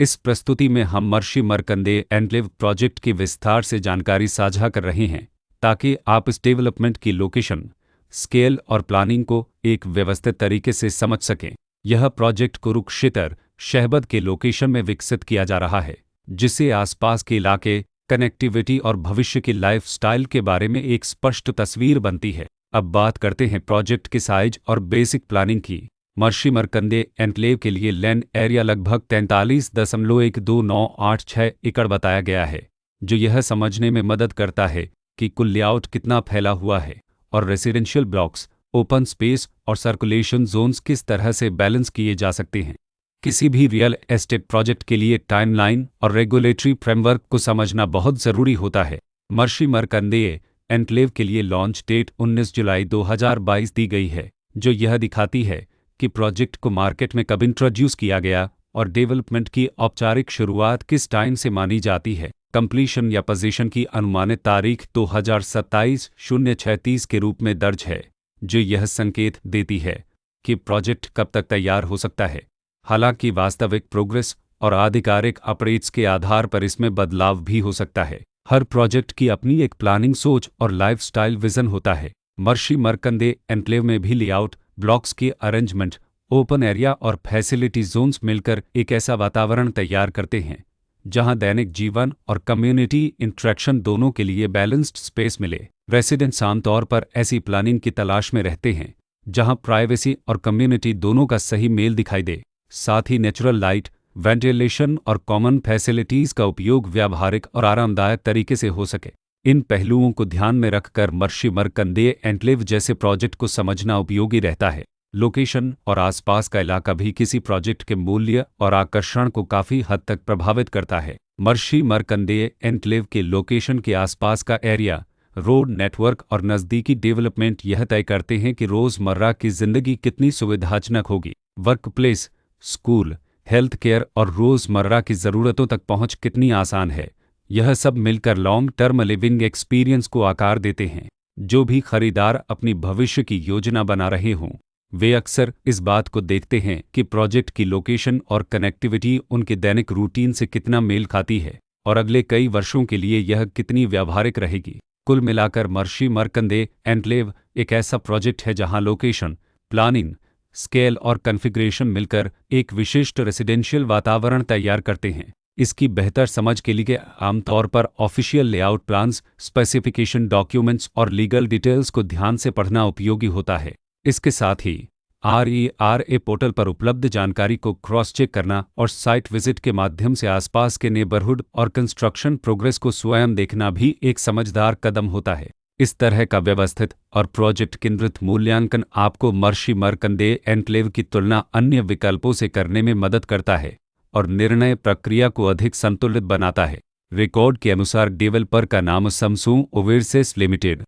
इस प्रस्तुति में हम मर्शी मरकंडे एन्क्लेव प्रोजेक्ट की विस्तार से जानकारी साझा कर रहे हैं ताकि आप इस डेवलपमेंट की लोकेशन, स्केल और प्लानिंग को एक व्यवस्थित तरीके से समझ सकें। यह प्रोजेक्ट कुरुक्षेत्र, शहबद के लोकेशन में विकसित किया जा रहा है, जिससे आसपास के इलाके, कनेक्टिविटी और भविष्य की लाइफस्टाइल के बारे में एक स्पष्ट तस्वीर बनती है। अब बात करते हैं प्रोजेक्ट के साइज और बेसिक प्लानिंग की। मर्शी मरकंडे एन्क्लेव के लिए लैंड एरिया लगभग 43.12986 एकड़ बताया गया है, जो यह समझने में मदद करता है कि कुल लेआउट कितना फैला हुआ है और रेसिडेंशियल ब्लॉक्स, ओपन स्पेस और सर्कुलेशन जोन्स किस तरह से बैलेंस किए जा सकते हैं। किसी भी रियल एस्टेट प्रोजेक्ट के लिए टाइमलाइन और रेगुलेटरी फ्रेमवर्क को समझना बहुत ज़रूरी होता है। मर्शी मरकंडे एन्क्लेव के लिए लॉन्च डेट 19 जुलाई 2022 दी गई है, जो यह दिखाती है कि प्रोजेक्ट को मार्केट में कब इंट्रोड्यूस किया गया और डेवलपमेंट की औपचारिक शुरुआत किस टाइम से मानी जाती है। कंप्लीशन या पोजीशन की अनुमानित तारीख 2027-06-30 के रूप में दर्ज है, जो यह संकेत देती है कि प्रोजेक्ट कब तक तैयार हो सकता है। हालांकि वास्तविक प्रोग्रेस और आधिकारिक अपडेट्स के आधार पर इसमें बदलाव भी हो सकता है। हर प्रोजेक्ट की अपनी एक प्लानिंग सोच और लाइफस्टाइल विजन होता है। मर्शी मरकंडे एन्क्लेव में भी लेआउट, ब्लॉक्स की अरेंजमेंट, ओपन एरिया और फैसिलिटी जोन्स मिलकर एक ऐसा वातावरण तैयार करते हैं जहां दैनिक जीवन और कम्युनिटी इंटरेक्शन दोनों के लिए बैलेंस्ड स्पेस मिले। रेसिडेंट्स आमतौर पर ऐसी प्लानिंग की तलाश में रहते हैं जहां प्राइवेसी और कम्युनिटी दोनों का सही मेल दिखाई दे। साथ ही नेचुरल लाइट, वेंटिलेशन और कॉमन फैसिलिटीज़ का उपयोग व्यावहारिक और आरामदायक तरीके से हो सके। इन पहलुओं को ध्यान में रखकर मर्शी मरकंडे एन्क्लेव जैसे प्रोजेक्ट को समझना उपयोगी रहता है। लोकेशन और आसपास का इलाका भी किसी प्रोजेक्ट के मूल्य और आकर्षण को काफ़ी हद तक प्रभावित करता है। मर्शी मरकंडे एन्क्लेव के लोकेशन के आसपास का एरिया, रोड नेटवर्क और नज़दीकी डेवलपमेंट यह तय करते हैं कि रोज़मर्रा की ज़िंदगी कितनी सुविधाजनक होगी। Work place, school, health care और रोज़मर्रा की ज़रूरतों तक पहुंच कितनी आसान है। यह सब मिलकर लॉन्ग टर्म लिविंग एक्सपीरियंस को आकार देते हैं। जो भी खरीदार अपनी भविष्य की योजना बना रहे हों, वे अक्सर इस बात को देखते हैं कि प्रोजेक्ट की लोकेशन और कनेक्टिविटी उनके दैनिक रूटीन से कितना मेल खाती है और अगले कई वर्षों के लिए यह कितनी व्यावहारिक रहेगी। कुल मिलाकर मर्शी मरकंडे एन्क्लेव एक ऐसा प्रोजेक्ट है जहां लोकेशन, प्लानिंग, स्केल और कॉन्फ़िगरेशन मिलकर एक विशिष्ट रेसिडेंशियल वातावरण तैयार करते हैं। इसकी बेहतर समझ के लिए आमतौर पर official layout plans, specification documents और लीगल डिटेल्स को ध्यान से पढ़ना उपयोगी होता है। इसके साथ ही RERA पोर्टल पर उपलब्ध जानकारी को क्रॉस चेक करना और साइट विजिट के माध्यम से आसपास के नेबरहुड और कंस्ट्रक्शन प्रोग्रेस को स्वयं देखना भी एक समझदार कदम होता है। इस तरह का व्यवस्थित और प्रोजेक्ट केंद्रित मूल्यांकन आपको मर्शी मरकंडे एन्क्लेव की तुलना अन्य विकल्पों से करने में मदद करता है और निर्णय प्रक्रिया को अधिक संतुलित बनाता है। रिकॉर्ड के अनुसार डेवलपर का नाम समसूंग ओवरसीज लिमिटेड